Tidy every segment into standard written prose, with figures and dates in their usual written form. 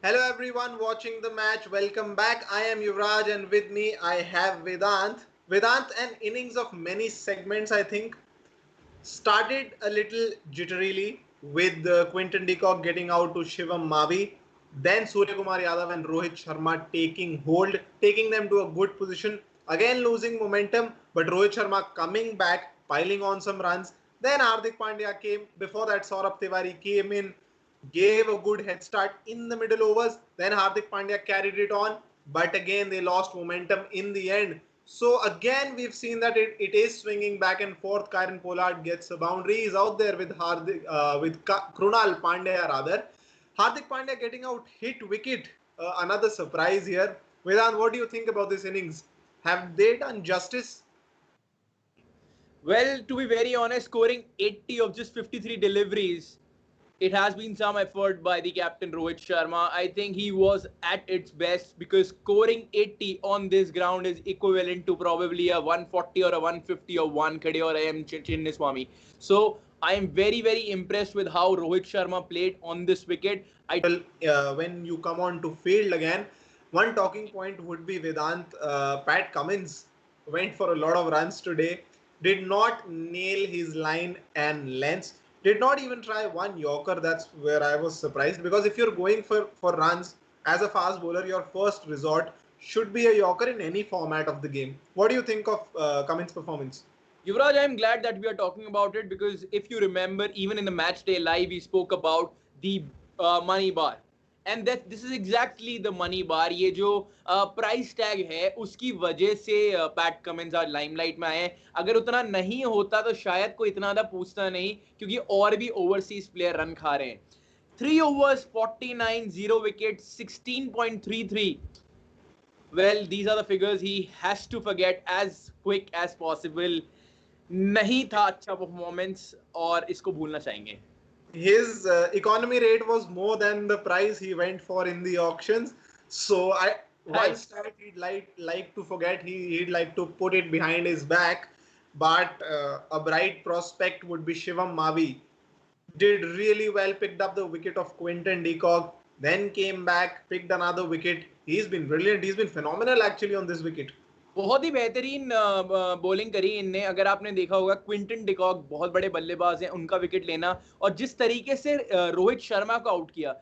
Hello everyone watching the match. Welcome back. I am Yuvraj and with me I have Vedant. Vedant, an innings of many segments I think started a little jitterily with Quinton de Kock getting out to Shivam Mavi. Then Suryakumar Yadav and Rohit Sharma taking hold, taking them to a good position. Again losing momentum, but Rohit Sharma coming back, piling on some runs. Then Hardik Pandya came. Before that, Saurabh Tiwari came in, gave a good head start in the middle overs. Then Hardik Pandya carried it on, but again they lost momentum in the end. So again, we've seen that it is swinging back and forth. Kieron Pollard gets a boundary. He's out there with Krunal Pandya rather. Hardik Pandya getting out hit wicket. Another surprise here. Vedant, what do you think about this innings? Have they done justice? Well, to be very honest, scoring 80 of just 53 deliveries, it has been some effort by the captain Rohit Sharma. I think he was at its best because scoring 80 on this ground is equivalent to probably a 140 or a 150 or 1 Khade or I am Chinnaswamy. So I am very, very impressed with how Rohit Sharma played on this wicket. When you come on to field again, one talking point would be Vedant. Pat Cummins went for a lot of runs today, did not nail his line and lengths, did not even try one Yorker. That's where I was surprised because if you're going for runs as a fast bowler, your first resort should be a Yorker in any format of the game. What do you think of Cummins' performance? Yuvraj, I'm glad that we are talking about it because if you remember, even in the match day live, we spoke about the money bar. And that this is exactly the money bar. ये जो price tag है उसकी वजह से PAT Cummins आज limelight में आए हैं. अगर उतना नहीं होता तो शायद कोई इतना ज्यादा पूछता नहीं क्योंकि और भी ओवरसीज प्लेयर रन खा रहे हैं. 3 overs 49, 0 wickets, 16.33. Well, these are the figures he has to forget as quick as possible. नहीं था अच्छा परफॉर्मेंस और इसको भूलना चाहेंगे. His economy rate was more than the price he went for in the auctions. So one stat he'd like to forget. He'd like to put it behind his back. But a bright prospect would be Shivam Mavi. Did really well, picked up the wicket of Quinton de Kock, then came back, picked another wicket. He's been brilliant. He's been phenomenal actually on this wicket. बहुत ही बेहतरीन bowling करी इनने. अगर आपने देखा होगा Quinton de Kock बहुत बड़े बल्लेबाज हैं, उनका विकेट लेना और जिस तरीके से रोहित शर्मा को आउट किया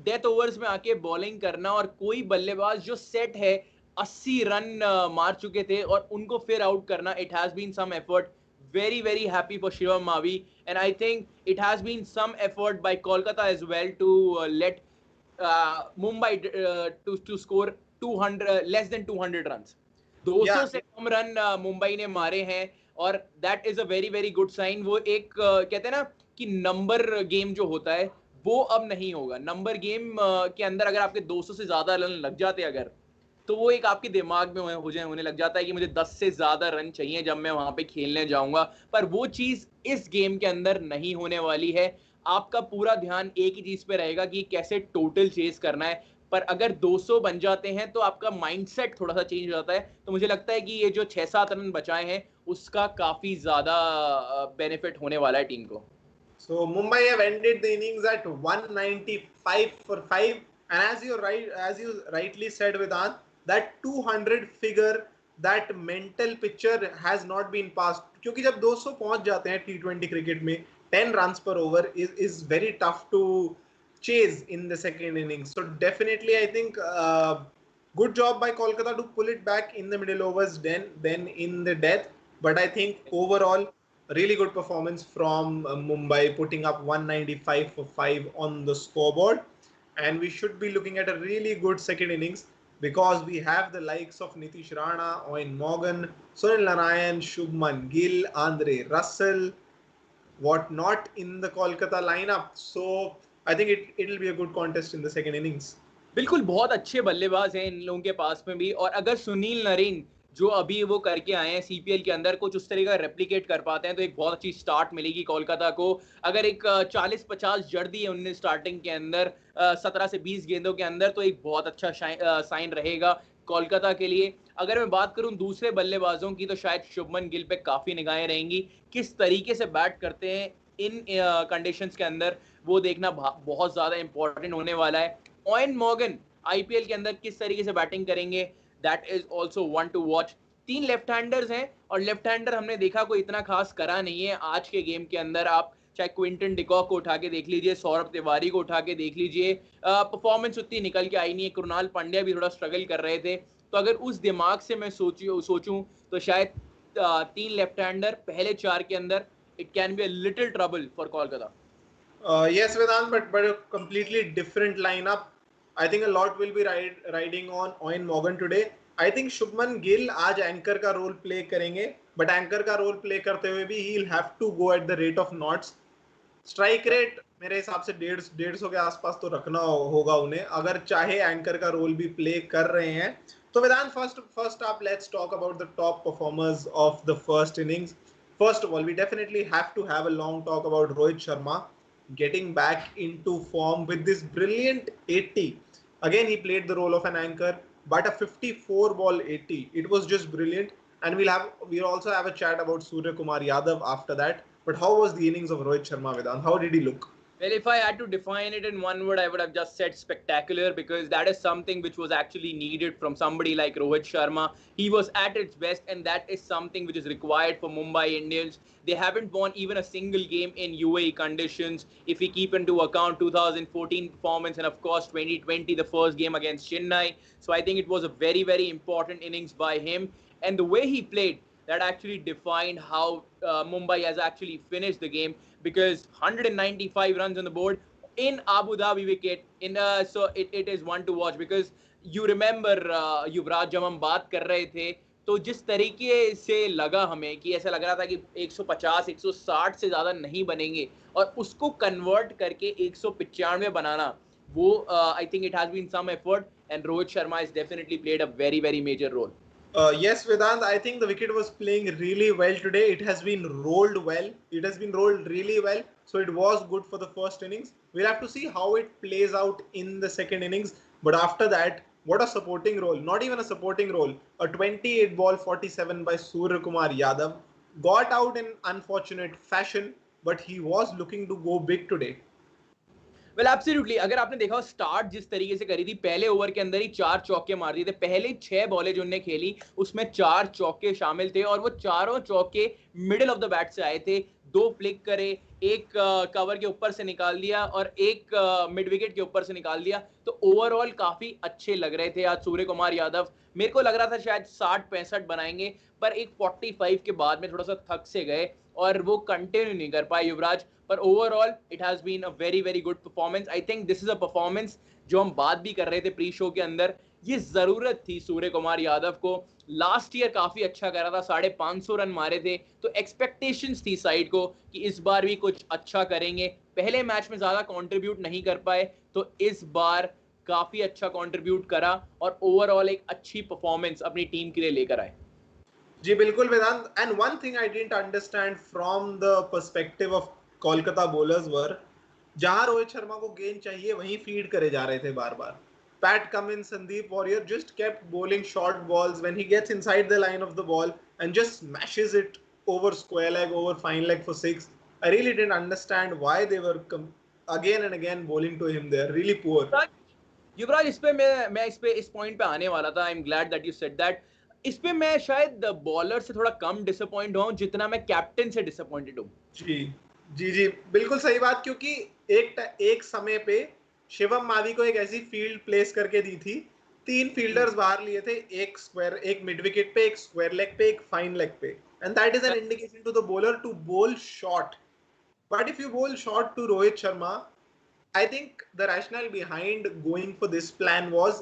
डेथ ओवर्स में आके बॉलिंग करना और कोई बल्लेबाज जो सेट है 80 रन मार चुके थे और उनको फिर आउट करना. It has been some effort. Very, very happy for Shivam Mavi, and I think it has been some effort by Kolkata as well to let Mumbai to score 200 less than 200 runs. 200 से कम run Mumbai ने मारे हैं और that is a very very good sign. वो एक कहते हैं ना कि नंबर गेम जो होता है वो अब नहीं होगा. नंबर गेम के अंदर अगर आपके 200 से ज्यादा रन लग जाते अगर तो वो एक आपके दिमाग में होने लग जाता है कि मुझे 10 से ज्यादा रन चाहिए जब मैं वहां पे खेलने जाऊंगा. पर वो चीज इस गेम के अंदर नहीं होने वाली है. आपका पूरा ध्यान एक ही चीज पे रहेगा कि कैसे टोटल चेस करना है. पर अगर 200 बन जाते हैं तो आपका माइंडसेट थोड़ा सा चेंज हो जाता है. तो मुझे लगता है कि ये जो 6-7 रन बचाए हैं उसका काफी ज्यादा बेनिफिट होने वाला है टीम को. So Mumbai have ended the innings at 195 for 5, and as you rightly said, Vedant, that 200 figure, that mental picture has not been passed. क्योंकि जब 200 पहुंच जाते हैं T20 क्रिकेट में 10 runs per over is very tough to chase in the second innings. So definitely I think good job by Kolkata to pull it back in the middle overs then in the death. But I think overall really good performance from Mumbai, putting up 195 for 5 on the scoreboard. And we should be looking at a really good second innings because we have the likes of Nitish Rana, Owen Morgan, Sunil Narayan, Shubman Gill, Andre Russell, whatnot in the Kolkata lineup. So I think it'll be a good contest in the second innings. बिल्कुल बहुत अच्छे बल्लेबाज हैं इन लोगों के पास में भी. और अगर सुनील नरेन जो अभी वो करके आए हैं सीपीएल के अंदर कुछ उस तरह का रेप्लिकेट कर पाते हैं तो एक बहुत अच्छी स्टार्ट मिलेगी कोलकाता को. अगर एक 40-50 जड़ दी है उन्होंने स्टार्टिंग के अंदर 17 से 20 गेंदों के अंदर तो एक बहुत अच्छा साइन रहेगा कोलकाता के लिए. अगर मैं बात करूं दूसरे बल्लेबाजों की तो शायद शुभमन गिल पे काफी निगाहें रहेंगी. किस तरीके से बैट करते हैं इन कंडीशंस के अंदर वो देखना बहुत ज्यादा इंपॉर्टेंट होने वाला है. ऑयन मॉर्गन आईपीएल के अंदर किस तरीके से बैटिंग करेंगे, that is also one two watch. 3 left handers हैं और लेफ्ट हैंडर हमने देखा कोई इतना खास करा नहीं है आज के गेम के अंदर। आप चाहे क्विंटन डिकॉक को उठा के देख लीजिए, सौरभ तिवारी को उठा के देख लीजिए, परफॉर्मेंस उतनी निकल के आई नहीं है। कृणाल पांड्या भी थोड़ा स्ट्रगल कर रहे थे। तो अगर उस दिमाग से मैं सोचूं तो शायद 3 लेफ्ट हैंडर पहले 4 के अंदर, it can be a little trouble for Kolkata. Yes, Vedant, but a completely different lineup. I think a lot will be riding on Owen Morgan today. I think Shubman Gill आज एंकर का रोल प्ले करेंगे, but anchor का role play करते हुए भी he'll have to go at the rate of knots. Strike rate मेरे हिसाब से 150 के आसपास तो रखना होगा उन्हें, अगर चाहे एंकर का रोल भी प्ले कर रहे हैं तो। वेदांत, फर्स्ट आप let's talk about the top performers of the first innings. First of all, we definitely have to have a long talk about Rohit Sharma getting back into form with this brilliant 80. Again, he played the role of an anchor, but a 54 ball 80. It was just brilliant. And we'll also have a chat about Suryakumar Yadav after that. But how was the innings of Rohit Sharma, Vedant? How did he look? Well, if I had to define it in one word, I would have just said spectacular, because that is something which was actually needed from somebody like Rohit Sharma. He was at its best, and that is something which is required for Mumbai Indians. They haven't won even a single game in UAE conditions. If we keep into account 2014 performance and of course 2020, the first game against Chennai. So I think it was a very, very important innings by him. And the way he played, that actually defined how Mumbai has actually finished the game, because 195 runs on the board in Abu Dhabi wicket. So it is one to watch, because you remember युवराज, जब हम बात कर रहे थे तो जिस तरीके से लगा हमें कि ऐसा लग रहा था कि 150 160 से ज्यादा नहीं बनेंगे, और उसको कन्वर्ट करके 195 बनाना, वो I think it has been some effort, and Rohit Sharma has definitely played a very, very major role. Yes, Vedant, I think the wicket was playing really well today. It has been rolled well. It has been rolled really well. So it was good for the first innings. We'll have to see how it plays out in the second innings. But after that, what a supporting role. Not even a supporting role. A 28 ball 47 by Suryakumar Yadav. Got out in unfortunate fashion, but he was looking to go big today. Well absolutely, अगर आपने देखा start जिस तरीके से करी थी, पहले over के अंदर ही 4 चौके मार दिए थे। पहले 6 बॉलें जो उन्होंने खेली उसमें 4 चौके शामिल थे, और वो चारों चौके मिडिल ऑफ द बैट से आए थे। 2 फ्लिक करे, एक कवर के ऊपर से निकाल दिया और एक मिड विकेट के ऊपर से निकाल दिया। तो ओवरऑल काफी अच्छे लग रहे थे आज सूर्य कुमार यादव। मेरे को लग रहा था शायद 60-65 बनाएंगे, पर एक 45 के बाद में थोड़ा सा थक से गए और वो कंटिन्यू नहीं कर पाए युवराज। पर overall it has been a very, very good performance. I think this is a performance जो हम बात भी कर रहे थे प्री शो के अंदर, ये जरूरत थी सूर्य कुमार यादव को। लास्ट ईयर काफी अच्छा कर रहा था, 550 रन मारे थे, तो एक्सपेक्टेशंस थी साइड को कि इस बार भी कुछ अच्छा करेंगे। पहले मैच में ज्यादा कंट्रीब्यूट नहीं कर पाए, तो इस बार काफी अच्छा कंट्रीब्यूट करा और ओवरऑल एक अच्छी परफॉर्मेंस अपनी टीम के लिए लेकर आए। जी बिल्कुल Vedant, and one thing I didn't understand from the perspective of Kolkata bowlers were, जहां रोहित शर्मा को गेंद चाहिए वहीं फीड करे जा रहे थे बार बार। Pat Cummins, Sandeep Warrior just kept bowling short balls when he gets inside the line of the ball and just smashes it over square leg, over fine leg for 6. I really didn't understand why they were again and again bowling to him. They're really poor. युवराज, इस पे मैं इस point पे आने वाला था। I am glad that you said that. इस पे मैं शायद बॉलर से थोड़ा कम डिसअपॉइंट हूं जितना मैं कैप्टन से डिसअपॉइंटेड हूं। जी जी जी, बिल्कुल सही बात, क्योंकि एक समय पे शिवम मावी को एक ऐसी फील्ड प्लेस करके दी थी, 3 फील्डर्स बाहर लिए थे, एक स्क्वायर, एक मिड विकेट पे, एक स्क्वायर लेग पे, एक फाइन लेग पे, and that is an indication to the bowler to bowl short. But if you bowl short to Rohit Sharma, I think the rationale behind going for this plan was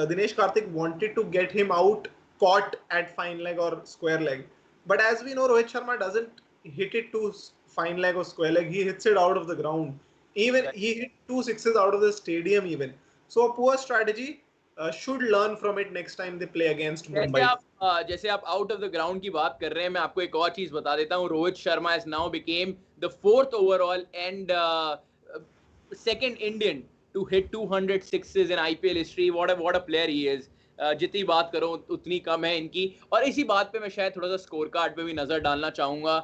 Dinesh Karthik wanted to get him out caught at fine leg or square leg. But as we know, Rohit Sharma doesn't hit it to fine leg or square leg. He hits it out of the ground. Even he hit 2 sixes out of the stadium even. So a poor strategy. Should learn from it next time they play against Mumbai. जैसे आप out of the ground की बात कर रहे हैं, मैं आपको एक और चीज बता देता हूँ। Rohit Sharma has now became the 4th overall and second Indian to hit 200 sixes in IPL history. What a player he is. जितनी बात करो उतनी कम है इनकी। और इसी बात पे मैं शायद थोड़ा सा स्कोर कार्ड पे भी नजर डालना चाहूंगा।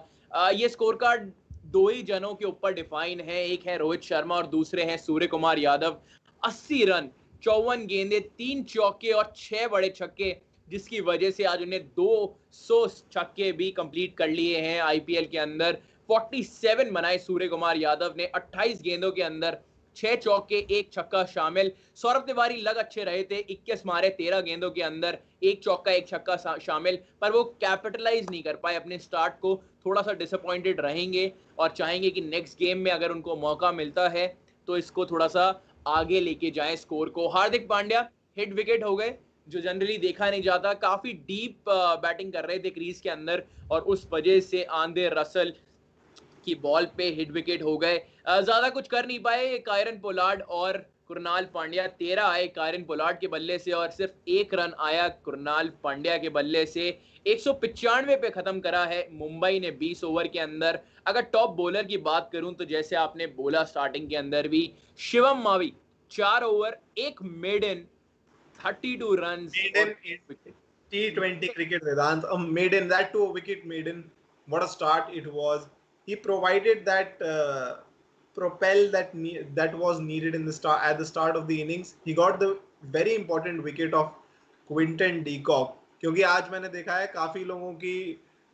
ये स्कोर कार्ड 2 ही जनों के ऊपर डिफाइन है, एक है रोहित शर्मा और दूसरे हैं सूर्य कुमार यादव। 80 रन, 54 गेंदे, 3 चौके और 6 बड़े छक्के, जिसकी वजह से आज उन्हें 200 छक्के भी कंप्लीट कर लिए हैं आईपीएल के अंदर। 47 बनाए सूर्य कुमार यादव ने 28 गेंदों के अंदर, 6 चौके, 1 छक्का शामिल। सौरभ तिवारी लग अच्छे रहे थे, 21 मारे 13 गेंदों के अंदर, 1 चौका 1 छक्का शामिल, पर वो कैपिटलाइज नहीं कर पाए अपने स्टार्ट को। थोड़ा सा डिसअपॉइंटेड रहेंगे और चाहेंगे कि नेक्स्ट गेम में अगर उनको मौका मिलता है तो इसको थोड़ा सा आगे लेके जाएं स्कोर को। हार्दिक पांड्या हिट विकेट हो गए, जो जनरली देखा नहीं जाता। काफी डीप बैटिंग कर रहे थे क्रीज के अंदर और उस वजह से आंद्रे रसल की बॉल पे हिट विकेट हो गए। ज्यादा कुछ कर नहीं पाए कायरन पोलार्ड और कुरनाल पांड्या। 13 आए कायरन पोलार्ड के बल्ले से और सिर्फ 1 रन आया कुरनाल पांड्या के बल्ले से। 195 पे खत्म करा है मुंबई ने 20 ओवर के अंदर। अगर टॉप बॉलर की बात करूं तो जैसे आपने बोला स्टार्टिंग के अंदर भी, Shivam Mavi 4 over 1 maiden, 32 runs Maiden और in wicket. T20 cricket, Vedant, a maiden, that too a wicket maiden. What a start it was. He provided that propel that was needed in the start at the start of the innings. He got the very important wicket of Quinton de Kock. क्योंकि आज मैंने देखा है काफी लोगों की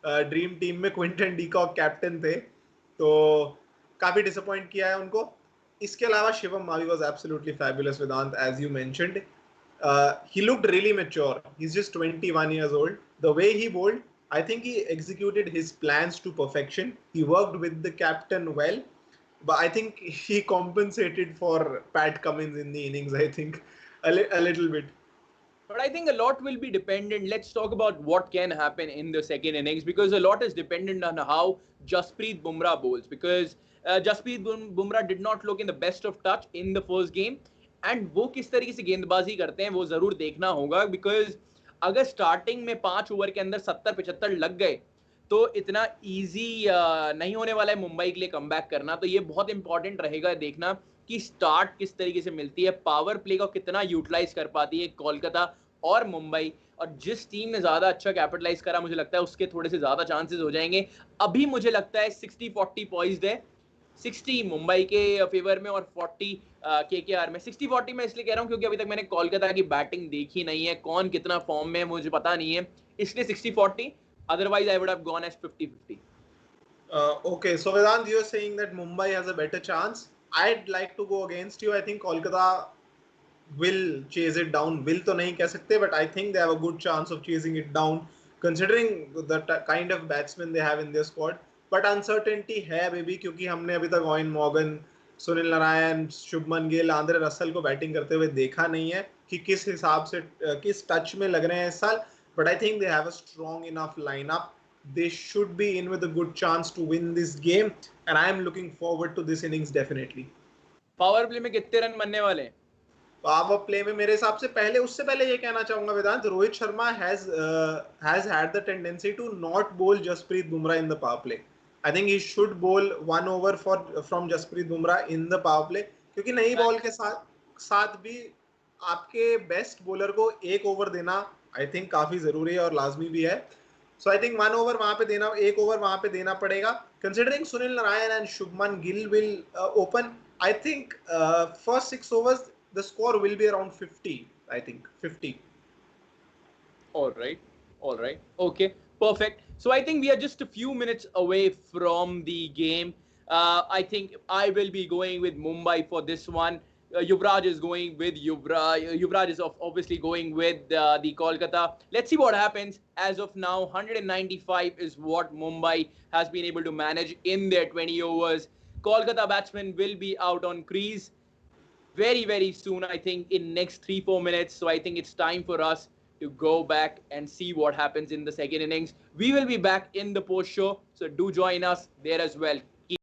dream team में Quinton de Kock captain थे, तो काफी डिसअपॉइंट किया है उनको। इसके अलावा Shivam Mavi was absolutely fabulous, Vedant, as you mentioned. He looked really mature. He's just 21 years old. The way he bowled, I think he executed his plans to perfection. He worked with the captain well, but I think he compensated for Pat Cummins in the innings, I think, a little bit. But I think a lot will be dependent. Let's talk about what can happen in the second innings, because a lot is dependent on how Jasprit Bumrah bowls. Because Jasprit Bumrah did not look in the best of touch in the first game, and वो किस तरीके से गेंदबाजी करते हैं वो जरूर देखना होगा। बिकॉज अगर स्टार्टिंग में 5 ओवर के अंदर 70-75 लग गए तो इतना इजी नहीं होने वाला है मुंबई के लिए कमबैक करना। तो ये बहुत इंपॉर्टेंट रहेगा देखना कि स्टार्ट किस तरीके से मिलती है, पावर प्ले को कितना यूटिलाइज कर पाती है कोलकाता और मुंबई। और जिस टीम ने ज्यादा अच्छा कैपिटलाइज करा, मुझे लगता है उसके थोड़े से ज्यादा चांसेस हो जाएंगे। अभी मुझे लगता है 60-40 पॉइंट है, 60 मुंबई के फेवर में और 40 केकेआर में। 60-40 मैं इसलिए कह रहा हूं क्योंकि अभी तक मैंने कोलकाता की बैटिंग देखी नहीं है, कौन कितना फॉर्म में मुझे पता नहीं है, इसलिए 60-40। Otherwise I would have gone as 50-50। Okay, so Vedant, you're saying that Mumbai has a better chance. I'd like to go against you. I think Kolkata will chase it down. Will तो नहीं कह सकते, but I think they have a good chance of chasing it down, considering the kind of batsmen they have in their squad. But uncertainty है baby, क्योंकि हमने अभी तक ion Morgan, Sunil Narayan, Shubman Gill, Andre Russell को बैटिंग करते हुए देखा नहीं है कि किस हिसाब से किस टच में लग रहे हैं इस साल। But I think they have a strong enough lineup. They should be in with a good chance to win this game, and I am looking forward to this innings definitely. Power play में कितने run बनने वाले हैं? Power play में मेरे हिसाब से उससे पहले ये कहना चाहूंगा वेदांत, Rohit Sharma has had the tendency to not bowl Jasprit Bumrah in the power play. I think he should bowl 1 over from Jasprit Bumrah in the power play, क्योंकि नई बॉल के साथ भी आपके बेस्ट बॉलर को 1 ओवर देना आई थिंक काफी जरूरी है और लाजमी भी है। So I think 1 over वहां पे देना, 1 over वहां पे देना पड़ेगा। Considering Sunil Narayan and Shubman Gill will open, I think first 6 overs the score will be around 50. I think 50. All right, okay, perfect. So I think we are just a few minutes away from the game. I think I will be going with Mumbai for this one. Yuvraj is going with Yuvraj is obviously going with the Kolkata. Let's see what happens. As of now, 195 is what Mumbai has been able to manage in their 20 overs. Kolkata batsmen will be out on crease very soon, I think in next 3-4 minutes. So I think it's time for us to go back and see what happens in the second innings. We will be back in the post show, so do join us there as well.